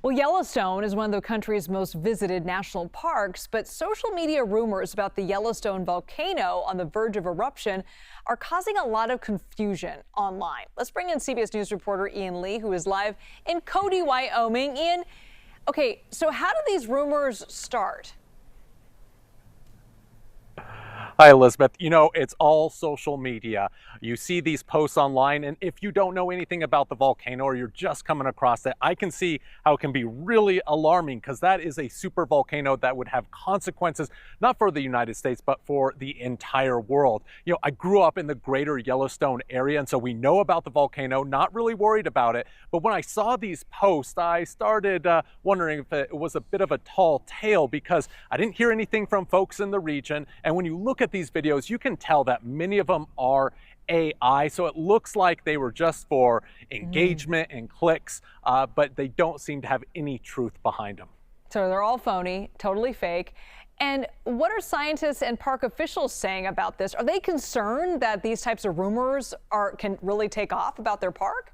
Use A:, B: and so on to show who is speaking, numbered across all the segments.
A: Well, Yellowstone is one of the country's most visited national parks, but social media rumors about the Yellowstone volcano on the verge of eruption are causing a lot of confusion online. Let's bring in CBS News reporter Ian Lee, who is live in Cody, Wyoming. Ian, okay, so how do these rumors start?
B: Hi, Elizabeth. You know, it's all social media. You see these posts online, and if you don't know anything about the volcano or you're just coming across it, I can see how it can be really alarming because that is a super volcano that would have consequences, not for the United States, but for the entire world. You know, I grew up in the greater Yellowstone area, and so we know about the volcano, not really worried about it. But when I saw these posts, I started wondering if it was a bit of a tall tale because I didn't hear anything from folks in the region. And when you look at these videos, you can tell that many of them are AI, so it looks like they were just for engagement and clicks, but they don't seem to have any truth behind them.
A: So they're all phony, totally fake. And what are scientists and park officials saying about this? Are they concerned that these types of rumors can really take off about their park?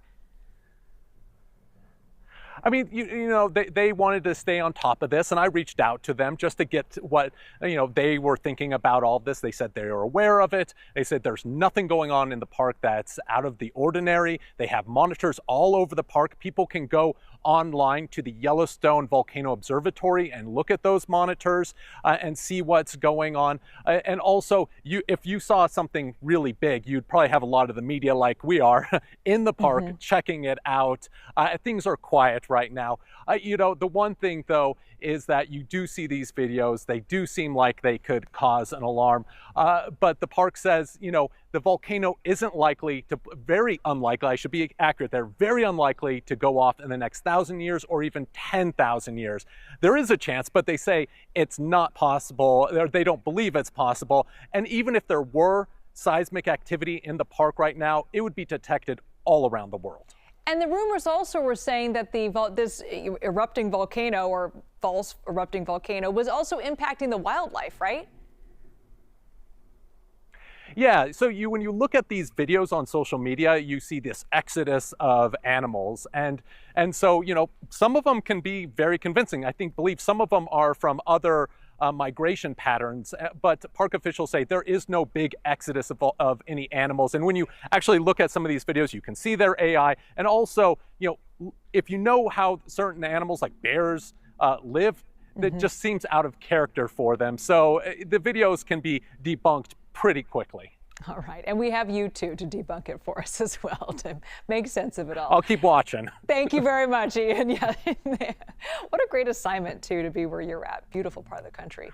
B: I mean, you know, they wanted to stay on top of this, and I reached out to them just to get what, you know, they were thinking about all this. They said they are aware of it. They said there's nothing going on in the park that's out of the ordinary. They have monitors all over the park. People can go online to the Yellowstone Volcano Observatory and look at those monitors and see what's going on. And also, if you saw something really big, you'd probably have a lot of the media like we are in the park checking it out. Things are quiet right now. You know, the one thing though is that you do see these videos. They do seem like they could cause an alarm. But the park says, you know, the volcano isn't likely to, very unlikely, I should be accurate, they're very unlikely to go off in the next 1,000 years or even 10,000 years. There is a chance, but they say it's not possible, or they don't believe it's possible. And even if there were seismic activity in the park right now, it would be detected all around the world.
A: And the rumors also were saying that this erupting volcano or false erupting volcano was also impacting the wildlife, right?
B: Yeah, so when you look at these videos on social media, you see this exodus of animals. And so, you know, some of them can be very convincing. I believe some of them are from other migration patterns, but park officials say there is no big exodus of any animals. And when you actually look at some of these videos, you can see their AI. And also, you know, if you know how certain animals like bears live, it just seems out of character for them. So the videos can be debunked pretty quickly.
A: All right. And we have you too to debunk it for us as well, to make sense of it all.
B: I'll keep watching.
A: Thank you very much, Ian. Yeah. What a great assignment too, to be where you're at. Beautiful part of the country.